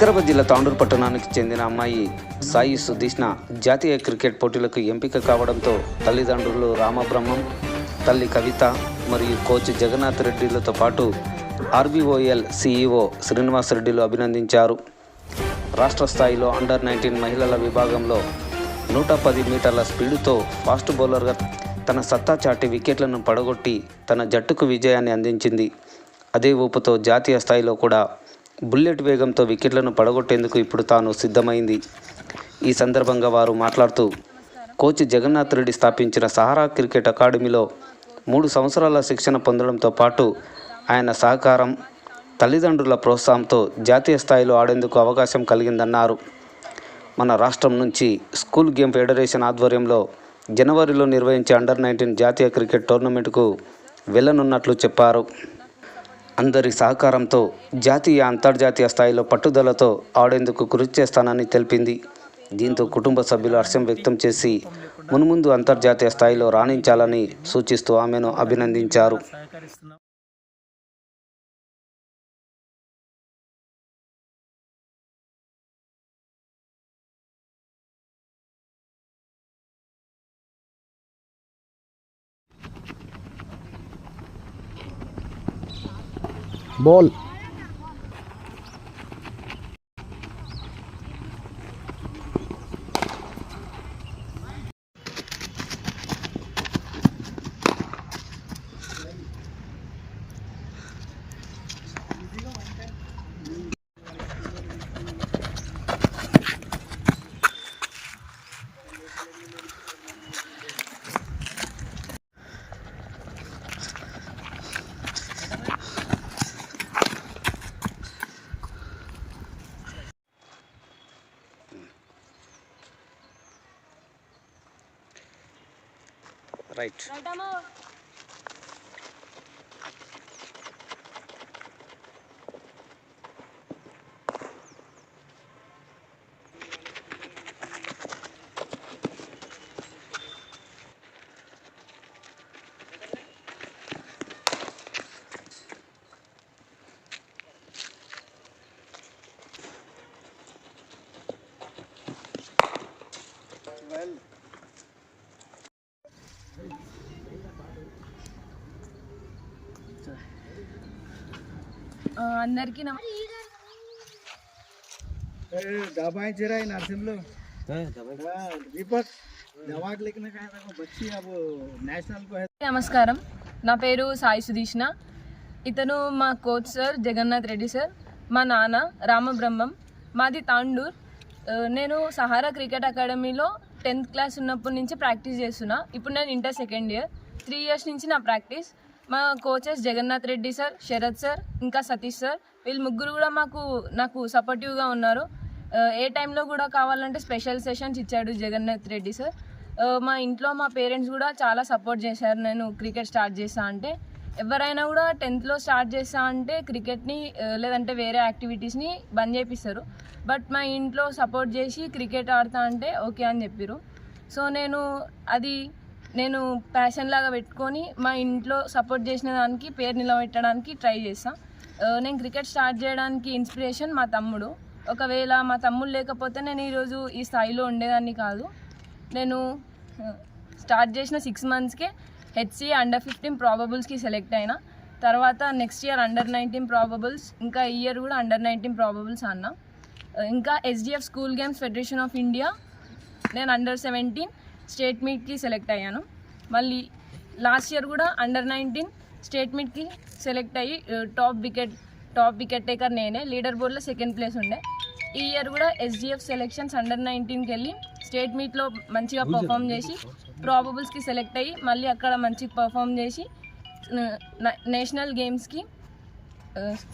వికారాబాద్ జిల్లా తాండూరు పట్టణానికి చెందిన అమ్మాయి సాయి సుధీష్ణ జాతీయ క్రికెట్ పోటీలకు ఎంపిక కావడంతో తల్లిదండ్రులు రామబ్రహ్మం, తల్లి కవిత మరియు కోచ్ జగన్నాథ్ రెడ్డిలతో పాటు ఆర్బీఓఎల్ సీఈఓ శ్రీనివాస్ రెడ్డిలు అభినందించారు. రాష్ట్ర స్థాయిలో అండర్-19 మహిళల విభాగంలో 110 మీటర్ల స్పీడుతో ఫాస్ట్ బౌలర్గా తన సత్తా చాటి వికెట్లను పడగొట్టి తన జట్టుకు విజయాన్ని అందించింది. అదే ఊపుతో జాతీయ స్థాయిలో కూడా బుల్లెట్ వేగంతో వికెట్లను పడగొట్టేందుకు ఇప్పుడు తాను సిద్ధమైంది. ఈ సందర్భంగా వారు మాట్లాడుతూ, కోచ్ జగన్నాథ్ రెడ్డి స్థాపించిన సహారా క్రికెట్ అకాడమీలో 3 సంవత్సరాల శిక్షణ పొందడంతో పాటు ఆయన సహకారం, తల్లిదండ్రుల ప్రోత్సాహంతో జాతీయ స్థాయిలో ఆడేందుకు అవకాశం కలిగిందన్నారు. మన రాష్ట్రం నుంచి స్కూల్ గేమ్ ఫెడరేషన్ ఆధ్వర్యంలో జనవరిలో నిర్వహించే అండర్-19 జాతీయ క్రికెట్ టోర్నమెంట్కు వెళ్ళనున్నట్లు చెప్పారు. అందరి సహకారంతో జాతీయ, అంతర్జాతీయ స్థాయిలో పట్టుదలతో ఆడేందుకు కృషి చేస్తానని తెలిపింది. దీంతో కుటుంబ సభ్యులు హర్షం వ్యక్తం చేసి మున్ముందు అంతర్జాతీయ స్థాయిలో రాణించాలని సూచిస్తూ ఆమెను అభినందించారు. Ball right. అందరికీ నమస్కారం. నా పేరు సాయి సుధీష్ణ. ఇతను మా coach sir Jagannath Reddy sir, మా నాన్న రామబ్రహ్మం, మాది తాండూర్. నేను సహారా క్రికెట్ అకాడమీలో 10th క్లాస్ ఉన్నప్పటి నుంచి ప్రాక్టీస్ చేస్తున్నా. ఇప్పుడు నేను ఇంటర్ సెకండ్ ఇయర్. 3 years నుంచి నా ప్రాక్టీస్. మా coaches Jagannath Reddy sir, Sharath sir, ఇంకా సతీష్ సార్, వీళ్ళు ముగ్గురు కూడా నాకు సపోర్టివ్గా ఉన్నారు. ఏ టైంలో కూడా కావాలంటే స్పెషల్ సెషన్స్ ఇచ్చాడు జగన్నాథ్ రెడ్డి సార్. మా ఇంట్లో మా పేరెంట్స్ కూడా చాలా సపోర్ట్ చేశారు. నేను క్రికెట్ స్టార్ట్ చేస్తా అంటే, ఎవరైనా కూడా 10thలో స్టార్ట్ చేస్తా అంటే క్రికెట్ని లేదంటే వేరే యాక్టివిటీస్ని బంద్ చేపిస్తారు. బట్ మా ఇంట్లో సపోర్ట్ చేసి క్రికెట్ ఆడతా అంటే ఓకే అని చెప్పారు. సో నేను ప్యాషన్ లాగా పెట్టుకొని మా ఇంట్లో సపోర్ట్ చేసిన దానికి పేరు నిలబెట్టడానికి ట్రై చేస్తాను. నేను క్రికెట్ స్టార్ట్ చేయడానికి ఇన్స్పిరేషన్ మా తమ్ముడు. ఒకవేళ మా తమ్ముడు లేకపోతే నేను ఈరోజు ఈ స్థాయిలో ఉండేదాన్ని కాదు. నేను స్టార్ట్ చేసిన 6 monthsకే హెచ్సి అండర్-15 ప్రాబబుల్స్కి సెలెక్ట్ అయినా. తర్వాత నెక్స్ట్ ఇయర్ అండర్-19 ప్రాబబుల్స్, ఇంకా ఈ ఇయర్ కూడా అండర్-19 ప్రాబబుల్స్ అన్నా. ఇంకా SDF school games federation of India నేను అండర్-17 స్టేట్ మీట్కి సెలెక్ట్ అయ్యాను. మళ్ళీ లాస్ట్ ఇయర్ కూడా అండర్-19 స్టేట్ మీట్కి సెలెక్ట్ అయ్యి టాప్ వికెట్ టేకర్ నేనే. లీడర్ బోర్డ్లో 2nd place ఉండే. ఈ ఇయర్ కూడా ఎస్డిఎఫ్ సెలెక్షన్స్ అండర్-19కి వెళ్ళి స్టేట్ మీట్లో మంచిగా పర్ఫామ్ చేసి ప్రాబబుల్స్కి సెలెక్ట్ అయ్యి మళ్ళీ అక్కడ మంచిగా పర్ఫామ్ చేసి నేషనల్ గేమ్స్కి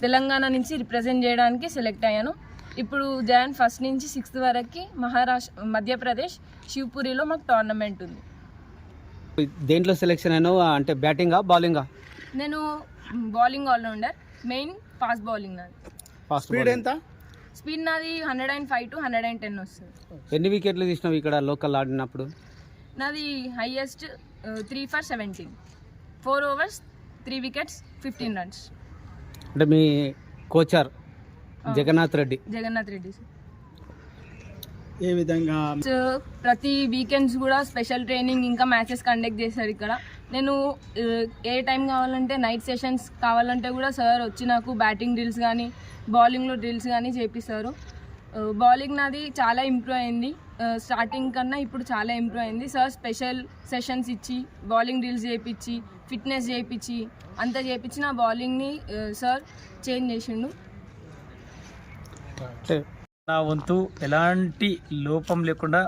తెలంగాణ నుంచి రిప్రజెంట్ చేయడానికి సెలెక్ట్ అయ్యాను. ఇప్పుడు Jan 1st నుంచి 6th వరకు మధ్యప్రదేశ్ శివపురిలో మాకు టోర్నమెంట్ ఉంది. దేంట్లో సెలెక్షన్ అయినా అంటే బ్యాటింగా బౌలింగా? నేను bowling allrounder, main fast bowling నాది. స్పీడ్ ఎంత? స్పీడ్ నాది 105 to 110 వస్తుంది. ఎన్ని వికెట్లు తీసినావు ఇక్కడ లోకల్ ఆడినప్పుడు? నాది highest 3 for 17, 4 overs, 3 wickets, 15 runs. అంటే మీ కోచర్ జగన్నాథ్ రెడ్డి. జగన్నాథ్ రెడ్డి సార్. ఏ విధంగా ప్రతి వీకెండ్స్ కూడా స్పెషల్ ట్రైనింగ్ ఇంకా మ్యాచెస్ కండక్ట్ చేశారు ఇక్కడ. నేను ఏ టైం కావాలంటే నైట్ సెషన్స్ కావాలంటే కూడా సార్ వచ్చి నాకు బ్యాటింగ్ డ్రిల్స్ కానీ బౌలింగ్లో డ్రిల్స్ కానీ చేపిస్తారు. బౌలింగ్ నాది చాలా ఇంప్రూవ్ అయింది, స్టార్టింగ్ కన్నా ఇప్పుడు చాలా ఇంప్రూవ్ అయింది. సార్ స్పెషల్ సెషన్స్ ఇచ్చి బౌలింగ్ డ్రిల్స్ చేయించి ఫిట్నెస్ చేయించి అంతా చేయించి నా బౌలింగ్ని సార్ చేంజ్ చేసిండు. నా వంతు ఎలాంటి లోపం లేకుండా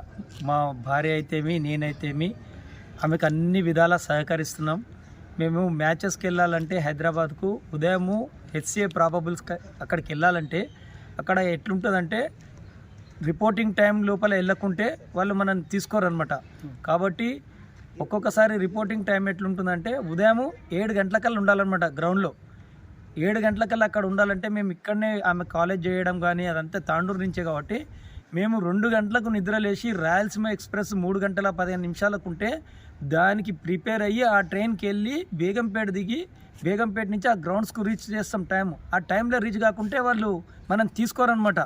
మా భార్య అయితేమి నేనైతేమి ఆమెకు అన్ని విధాలా సహకరిస్తున్నాం. మేము మ్యాచెస్కి వెళ్ళాలంటే హైదరాబాద్కు ఉదయము హెచ్సిఏ ప్రాబబుల్స్ అక్కడికి వెళ్ళాలంటే అక్కడ ఎట్లుంటుందంటే రిపోర్టింగ్ టైం లోపల వెళ్ళకుంటే వాళ్ళు మనం తీసుకోరనమాట. కాబట్టి ఒక్కొక్కసారి రిపోర్టింగ్ టైం ఎట్లుంటుందంటే ఉదయము 7 గంటలకల్లా ఉండాలన్నమాట గ్రౌండ్లో. 7 గంటలకల్లా అక్కడ ఉండాలంటే మేము ఇక్కడనే ఆమె కాలేజ్ చేయడం కానీ అదంతా తాండూరు నుంచే కాబట్టి మేము 2 గంటలకు నిద్ర లేచి రాయలసీమ ఎక్స్ప్రెస్ 3 గంటల 15 నిమిషాలకు ఉంటే దానికి ప్రిపేర్ అయ్యి ఆ ట్రైన్కి వెళ్ళి బేగంపేట దిగి బేగంపేట నుంచి ఆ గ్రౌండ్స్కు రీచ్ చేస్తాం టైము. ఆ టైంలో రీచ్ కాకుంటే వాళ్ళు మనం తీసుకోరనమాట.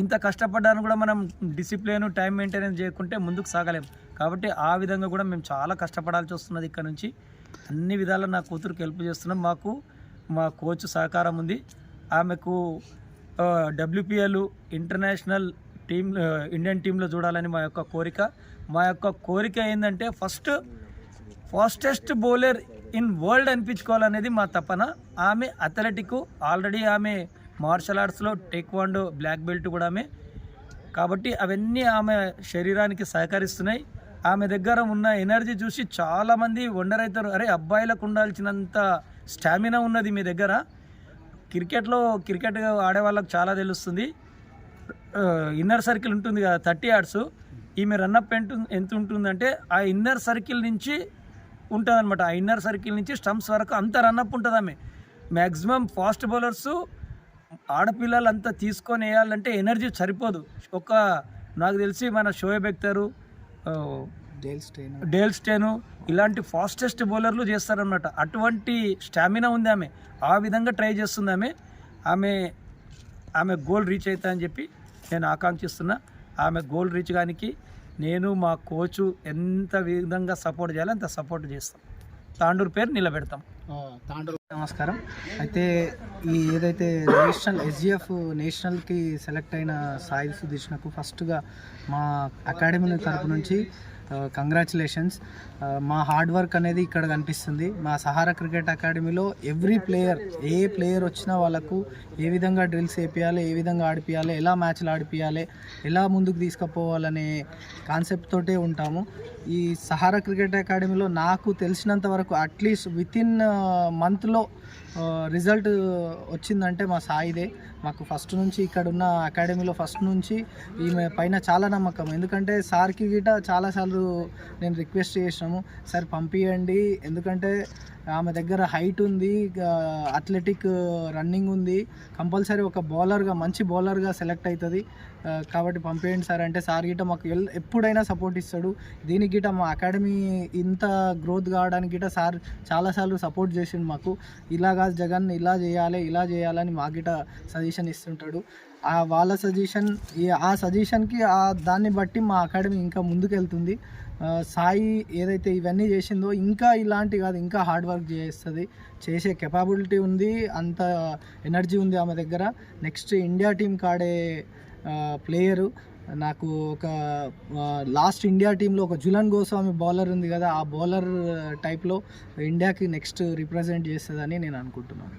ఇంత కష్టపడ్డాను కూడా మనం డిసిప్లిన్ టైం మెయింటెనెన్స్ చేయకుంటే ముందుకు సాగలేము. కాబట్టి ఆ విధంగా కూడా మేము చాలా కష్టపడాల్సి వస్తున్నది. ఇక్కడ నుంచి అన్ని విధాలా నా కూతురుకి హెల్ప్ చేస్తున్నాం. మాకు మా కోచ్ సహకారం ఉంది. ఆమెకు WPL ఇంటర్నేషనల్ టీమ్ ఇండియన్ టీంలో చూడాలని మా యొక్క కోరిక. మా యొక్క కోరిక ఏంటంటే ఫాస్టెస్ట్ బౌలర్ ఇన్ వరల్డ్ అనిపించుకోవాలనేది మా తపన. ఆమె అథ్లెటిక్, ఆల్రెడీ ఆమె మార్షల్ ఆర్ట్స్లో టేక్వాండో బ్లాక్ బెల్ట్ కూడా ఆమె. కాబట్టి అవన్నీ ఆమె శరీరానికి సహకరిస్తున్నాయి. ఆమె దగ్గర ఉన్న ఎనర్జీ చూసి చాలామంది వండర్ అవుతారు, అరే అబ్బాయిలకు ఉండాల్సినంత స్టామినా ఉన్నది మీ దగ్గర. క్రికెట్ ఆడే వాళ్ళకి చాలా తెలుస్తుంది. ఇన్నర్ సర్కిల్ ఉంటుంది కదా 30 yards, ఈమె రన్అప్ ఎంత ఉంటుందంటే ఆ ఇన్నర్ సర్కిల్ నుంచి ఉంటుంది అనమాట. ఆ ఇన్నర్ సర్కిల్ నుంచి స్టంప్స్ వరకు అంత రన్అప్ ఉంటుంది ఆమె. మ్యాక్సిమం ఫాస్ట్ బౌలర్స్ ఆడపిల్లలు అంతా తీసుకొని వేయాలంటే ఎనర్జీ సరిపోదు. నాకు తెలిసి మన షోయబ్ అఖ్తర్, డేల్ స్టేను ఇలాంటి ఫాస్టెస్ట్ బౌలర్లు చేస్తారన్నమాట. అటువంటి స్టామినా ఉంది ఆమె. ఆ విధంగా ట్రై చేస్తుంది ఆమె గోల్ రీచ్ అవుతా అని చెప్పి నేను ఆకాంక్షిస్తున్నా. ఆమె గోల్ రీచ్ కానికి నేను మా కోచ్ ఎంత విధంగా సపోర్ట్ చేయాలో అంత సపోర్ట్ చేస్తాం. తాండూరు పేరు నిలబెడతాం. తాండూరు. నమస్కారం. అయితే ఏదైతే SGF నేషనల్కి సెలెక్ట్ అయిన సాయి సుదీష్ణకు ఫస్ట్గా మా అకాడమీ తరపు నుంచి కంగ్రాచులేషన్స్. మా హార్డ్ వర్క్ అనేది ఇక్కడ కనిపిస్తుంది. మా సహారా క్రికెట్ అకాడమీలో ఎవ్రీ ప్లేయర్, ఏ ప్లేయర్ వచ్చినా వాళ్ళకు ఏ విధంగా డ్రిల్స్ వేపియాలి, ఏ విధంగా ఆడిపియాలి, ఎలా మ్యాచ్లు ఆడిపియాలి, ఎలా ముందుకు తీసుకుపోవాలనే కాన్సెప్ట్ తోటే ఉంటాము. ఈ సహారా క్రికెట్ అకాడమీలో నాకు తెలిసినంత వరకు అట్లీస్ట్ వితిన్ మంత్లో రిజల్ట్ వచ్చిందంటే మా సాయిదే. మాకు ఫస్ట్ నుంచి ఇక్కడ ఉన్న అకాడమీలో ఫస్ట్ నుంచి ఈమె పైన చాలా నమ్మకం. ఎందుకంటే సార్కి గిట చాలాసార్లు నేను రిక్వెస్ట్ చేసినాము, సార్ పంపించండి, ఎందుకంటే ఆమె దగ్గర హైట్ ఉంది, అథ్లెటిక్ రన్నింగ్ ఉంది, కంపల్సరీ ఒక బౌలర్గా మంచి బౌలర్గా సెలెక్ట్ అవుతుంది, కాబట్టి పంపేయండి సార్ అంటే సార్ గిట మాకు ఎప్పుడైనా సపోర్ట్ ఇస్తాడు. దీనికి గిట మా అకాడమీ ఇంత గ్రోత్ కావడానికి గిట సార్ చాలాసార్లు సపోర్ట్ చేసిండు మాకు. ఇలా కాదు జగన్, ఇలా చేయాలని మా గిట సజెషన్ ఇస్తుంటాడు. వాళ్ళ సజెషన్, ఆ సజెషన్కి దాన్ని బట్టి మా అకాడమీ ఇంకా ముందుకెళ్తుంది. సాయి ఏదైతే ఇవన్నీ చేసిందో ఇంకా ఇలాంటి కాదు, ఇంకా హార్డ్ వర్క్ చేసే కెపాబిలిటీ ఉంది, అంత ఎనర్జీ ఉంది ఆమె దగ్గర. నెక్స్ట్ ఇండియా టీంకి ఆడే ప్లేయరు. నాకు ఒక లాస్ట్ ఇండియా టీంలో ఒక జులన్ గోస్వామి బౌలర్ ఉంది కదా, ఆ బౌలర్ టైప్లో ఇండియాకి నెక్స్ట్ రిప్రజెంట్ చేస్తుందని నేను అనుకుంటున్నాను.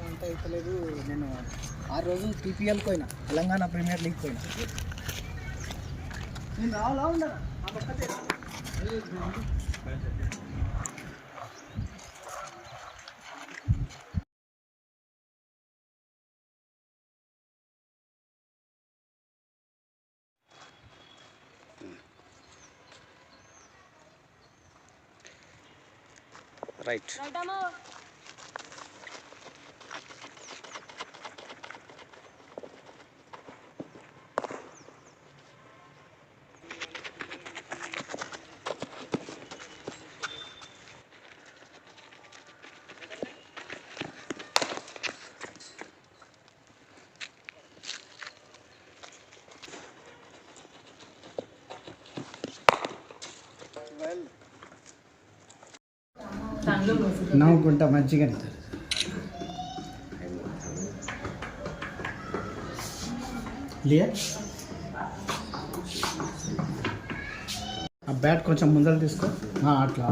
అంతా అయితలేదు. నేను ఆ రోజు TPL పోయినా, తెలంగాణ ప్రీమియర్ లీగ్ పోయినా. నేను రావాలా ఉండరా రైట్. నవ్వుకుంటా మంచిగా ఆ బ్యాట్ కొంచెం ముందర తీసుకో అట్లా